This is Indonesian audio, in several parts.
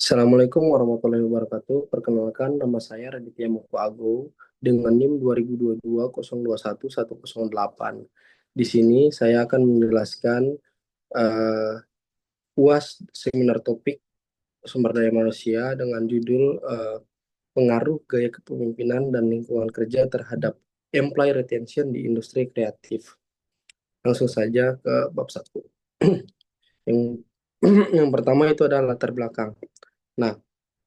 Assalamualaikum warahmatullahi wabarakatuh. Perkenalkan, nama saya Raditya Moko Agung dengan NIM 2022 021108. Di sini saya akan menjelaskan eh, UAS seminar topik sumber daya manusia dengan judul pengaruh gaya kepemimpinan dan lingkungan kerja terhadap employee retention di industri kreatif. Langsung saja ke bab satu. Yang yang pertama itu adalah latar belakang. Nah,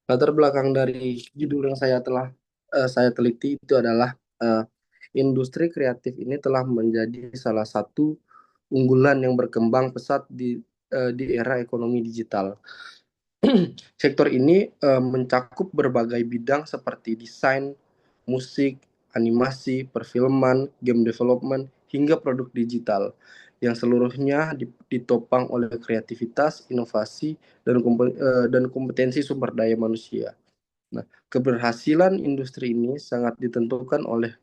latar belakang dari judul yang saya teliti itu adalah eh, industri kreatif ini telah menjadi salah satu unggulan yang berkembang pesat di era ekonomi digital. Sektor ini mencakup berbagai bidang seperti desain, musik, animasi, perfilman, game development, hingga produk digital yang seluruhnya ditopang oleh kreativitas, inovasi, dan kompetensi sumber daya manusia. Nah, keberhasilan industri ini sangat ditentukan oleh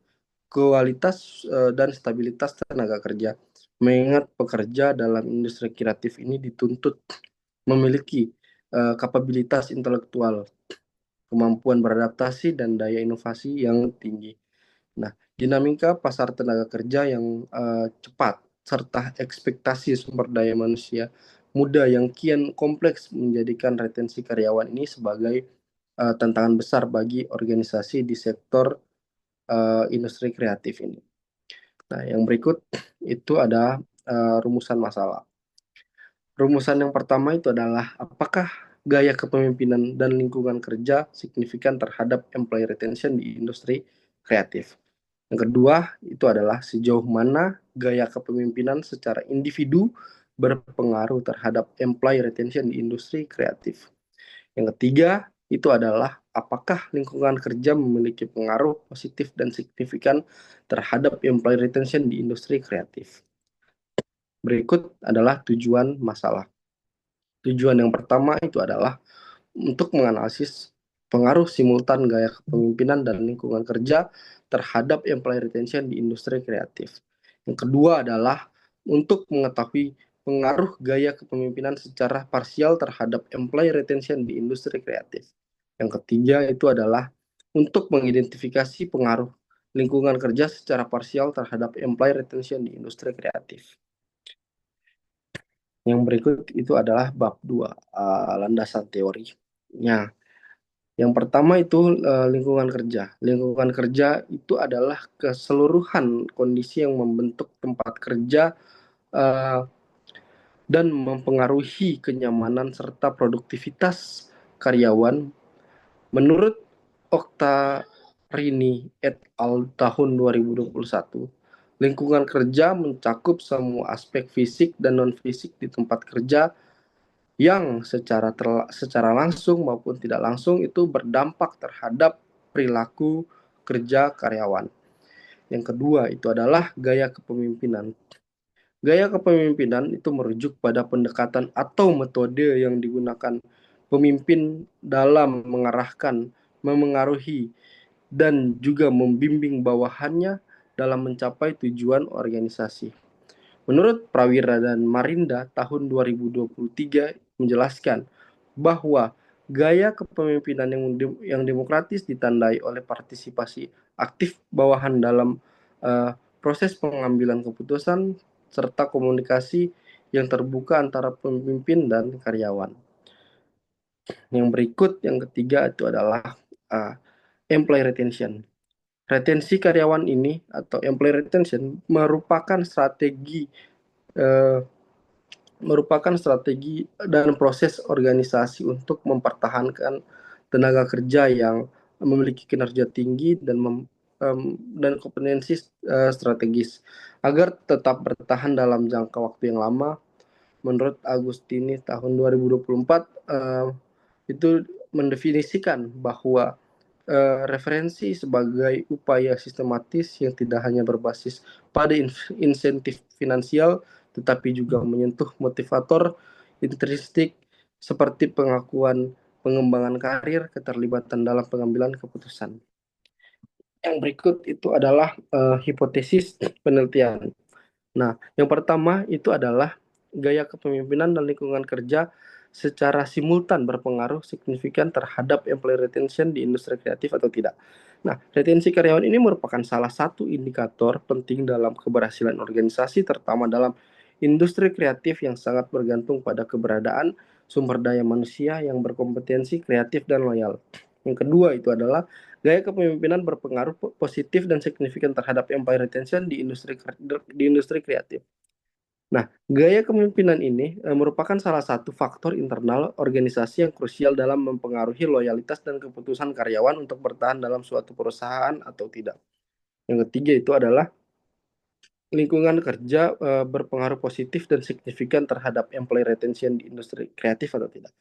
kualitas dan stabilitas tenaga kerja. Mengingat pekerja dalam industri kreatif ini dituntut memiliki kapabilitas intelektual, kemampuan beradaptasi, dan daya inovasi yang tinggi. Nah, dinamika pasar tenaga kerja yang cepat serta ekspektasi sumber daya manusia muda yang kian kompleks menjadikan retensi karyawan ini sebagai tantangan besar bagi organisasi di sektor industri kreatif ini. Nah, yang berikut itu ada rumusan masalah. Rumusan yang pertama itu adalah apakah gaya kepemimpinan dan lingkungan kerja signifikan terhadap employee retention di industri kreatif. Yang kedua itu adalah sejauh mana gaya kepemimpinan secara individu berpengaruh terhadap employee retention di industri kreatif. Yang ketiga itu adalah apakah lingkungan kerja memiliki pengaruh positif dan signifikan terhadap employee retention di industri kreatif. Berikut adalah tujuan masalah. Tujuan yang pertama itu adalah untuk menganalisis pengaruh simultan gaya kepemimpinan dan lingkungan kerja terhadap employee retention di industri kreatif. Yang kedua adalah untuk mengetahui pengaruh gaya kepemimpinan secara parsial terhadap employee retention di industri kreatif. Yang ketiga itu adalah untuk mengidentifikasi pengaruh lingkungan kerja secara parsial terhadap employee retention di industri kreatif. Yang berikut itu adalah bab 2, landasan teorinya. Yang pertama itu lingkungan kerja. Lingkungan kerja itu adalah keseluruhan kondisi yang membentuk tempat kerja eh, dan mempengaruhi kenyamanan serta produktivitas karyawan. Menurut Okta Rini et al. Tahun 2021, lingkungan kerja mencakup semua aspek fisik dan non-fisik di tempat kerja yang secara langsung maupun tidak langsung itu berdampak terhadap perilaku kerja karyawan. Yang kedua itu adalah gaya kepemimpinan. Gaya kepemimpinan itu merujuk pada pendekatan atau metode yang digunakan pemimpin dalam mengarahkan, memengaruhi, dan juga membimbing bawahannya dalam mencapai tujuan organisasi. Menurut Prawira dan Marinda tahun 2023 menjelaskan bahwa gaya kepemimpinan yang demokratis ditandai oleh partisipasi aktif bawahan dalam proses pengambilan keputusan serta komunikasi yang terbuka antara pemimpin dan karyawan. Yang berikut, yang ketiga itu adalah uh, employee retention. Retensi karyawan ini atau employee retention uh, merupakan strategi dan proses organisasi untuk mempertahankan tenaga kerja yang memiliki kinerja tinggi dan kompetensi strategis agar tetap bertahan dalam jangka waktu yang lama. Menurut Agustini tahun 2024 itu mendefinisikan bahwa referensi sebagai upaya sistematis yang tidak hanya berbasis pada insentif finansial, tetapi juga menyentuh motivator intrinsik seperti pengakuan pengembangan karir, keterlibatan dalam pengambilan keputusan. Yang berikut itu adalah hipotesis penelitian. Nah, yang pertama itu adalah gaya kepemimpinan dan lingkungan kerja secara simultan berpengaruh signifikan terhadap employee retention di industri kreatif atau tidak. Nah, retensi karyawan ini merupakan salah satu indikator penting dalam keberhasilan organisasi, terutama dalam industri kreatif yang sangat bergantung pada keberadaan sumber daya manusia yang berkompetensi, kreatif, dan loyal. Yang kedua itu adalah gaya kepemimpinan berpengaruh positif dan signifikan terhadap employee retention di industri kreatif. Nah, gaya kepemimpinan ini merupakan salah satu faktor internal organisasi yang krusial dalam mempengaruhi loyalitas dan keputusan karyawan untuk bertahan dalam suatu perusahaan atau tidak. Yang ketiga itu adalah lingkungan kerja berpengaruh positif dan signifikan terhadap employee retention di industri kreatif atau tidak.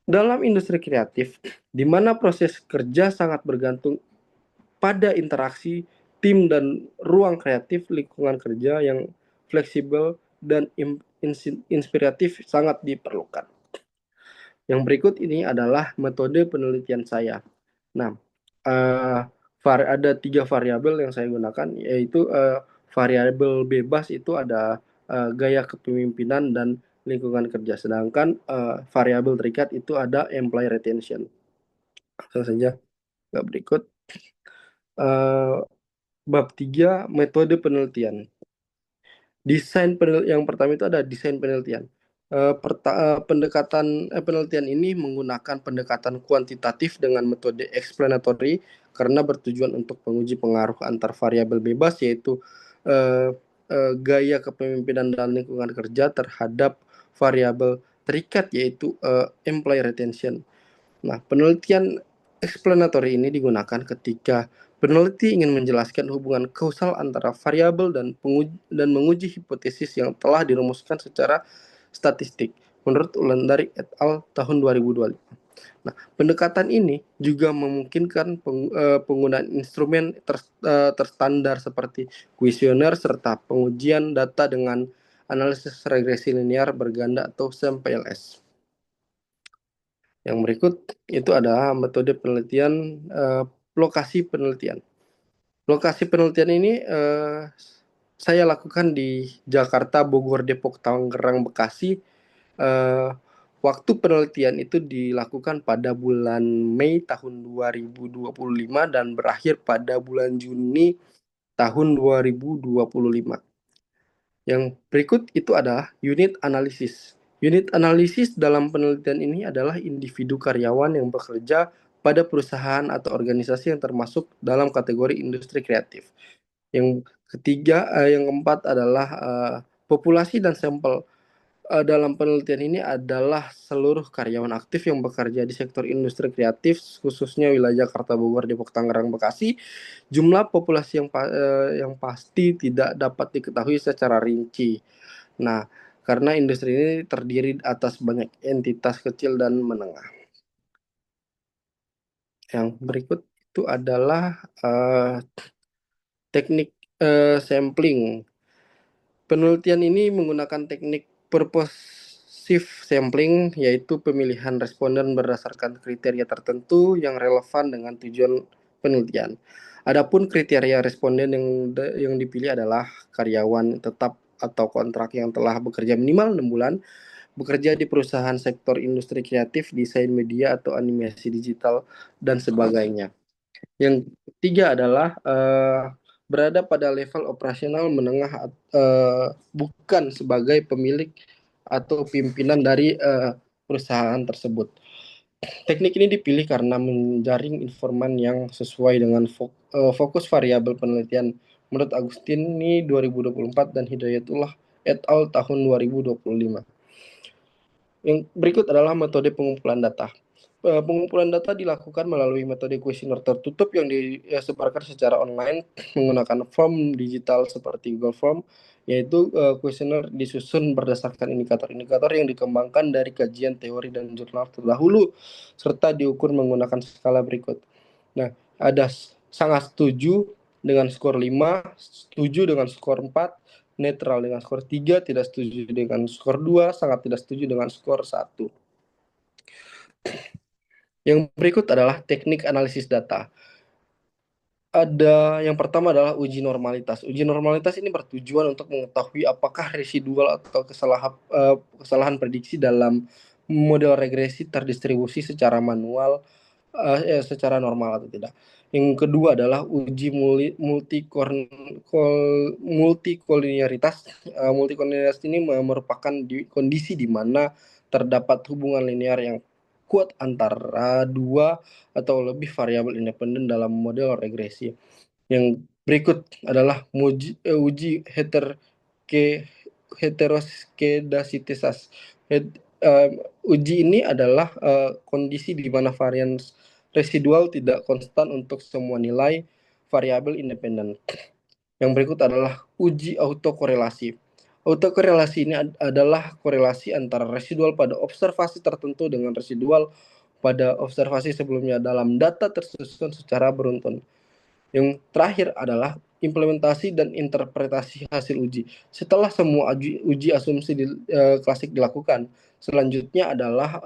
Dalam industri kreatif, di mana proses kerja sangat bergantung pada interaksi tim dan ruang kreatif, lingkungan kerja yang fleksibel dan inspiratif sangat diperlukan. Yang berikut ini adalah metode penelitian saya. Nah, uh, ada 3 variabel yang saya gunakan, yaitu variabel bebas itu ada gaya kepemimpinan dan lingkungan kerja, sedangkan variabel terikat itu ada employee retention. Langsung saja ke berikut. Bab 3, metode penelitian. Yang pertama itu ada desain penelitian. Penelitian ini menggunakan pendekatan kuantitatif dengan metode explanatory karena bertujuan untuk menguji pengaruh antar variabel bebas, yaitu uh, gaya kepemimpinan dan lingkungan kerja terhadap variabel terikat, yaitu employee retention. Nah, penelitian explanatory ini digunakan ketika peneliti ingin menjelaskan hubungan kausal antara variabel dan menguji hipotesis yang telah dirumuskan secara statistik menurut Wulandari et al. Tahun 2025. Nah, pendekatan ini juga memungkinkan penggunaan instrumen terstandar seperti kuesioner serta pengujian data dengan analisis regresi linear berganda atau SAMPLS. Yang berikut itu adalah metode penelitian lokasi penelitian. Lokasi penelitian ini saya lakukan di Jakarta, Bogor, Depok, Tangerang, Bekasi. Waktu penelitian itu dilakukan pada bulan Mei tahun 2025 dan berakhir pada bulan Juni tahun 2025. Yang berikut itu adalah unit analisis. Unit analisis dalam penelitian ini adalah individu karyawan yang bekerja pada perusahaan atau organisasi yang termasuk dalam kategori industri kreatif. Yang ketiga, yang keempat adalah populasi dan sampel. Dalam penelitian ini adalah seluruh karyawan aktif yang bekerja di sektor industri kreatif, khususnya wilayah Jakarta, Bogor, Depok, Tangerang, Bekasi. Jumlah populasi yang pasti tidak dapat diketahui secara rinci. Nah, karena industri ini terdiri atas banyak entitas kecil dan menengah. Yang berikut itu adalah teknik sampling. Penelitian ini menggunakan teknik purposive sampling, yaitu pemilihan responden berdasarkan kriteria tertentu yang relevan dengan tujuan penelitian. Adapun kriteria responden yang dipilih adalah karyawan tetap atau kontrak yang telah bekerja minimal 6 bulan, bekerja di perusahaan sektor industri kreatif, desain media atau animasi digital, dan sebagainya. Yang ketiga adalah berada pada level operasional menengah, bukan sebagai pemilik atau pimpinan dari perusahaan tersebut. Teknik ini dipilih karena menjaring informan yang sesuai dengan fokus variabel penelitian menurut Agustini 2024 dan Hidayatullah et al. Tahun 2025. Yang berikut adalah metode pengumpulan data. Pengumpulan data dilakukan melalui metode kuesioner tertutup yang disebarkan secara online menggunakan form digital seperti Google Form, yaitu kuesioner disusun berdasarkan indikator-indikator yang dikembangkan dari kajian teori dan jurnal terdahulu, serta diukur menggunakan skala berikut. Nah, ada sangat setuju dengan skor 5, setuju dengan skor 4, netral dengan skor 3, tidak setuju dengan skor 2, sangat tidak setuju dengan skor 1. Yang berikut adalah teknik analisis data. Yang pertama adalah uji normalitas. Uji normalitas ini bertujuan untuk mengetahui apakah residual atau kesalahan prediksi dalam model regresi terdistribusi secara manual, secara normal atau tidak. Yang kedua adalah uji multikoliniaritas. Multikoliniaritas ini merupakan kondisi di mana terdapat hubungan linear yang kuat antara dua atau lebih variabel independen dalam model regresi. Yang berikut adalah uji heteroskedasititas. Uji ini adalah kondisi di mana varian residual tidak konstan untuk semua nilai variabel independen. Yang berikut adalah uji autokorelasi. Autokorelasi ini adalah korelasi antara residual pada observasi tertentu dengan residual pada observasi sebelumnya dalam data tersusun secara beruntun. Yang terakhir adalah implementasi dan interpretasi hasil uji. Setelah semua uji asumsi klasik dilakukan, selanjutnya adalah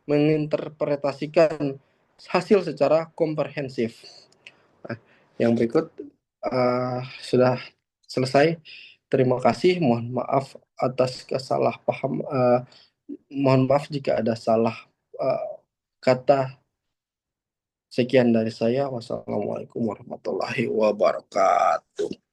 menginterpretasikan hasil secara komprehensif. Nah, yang berikut sudah selesai. Terima kasih. Mohon maaf atas kesalahpaham. Mohon maaf jika ada salah kata. Sekian dari saya. Wassalamualaikum warahmatullahi wabarakatuh.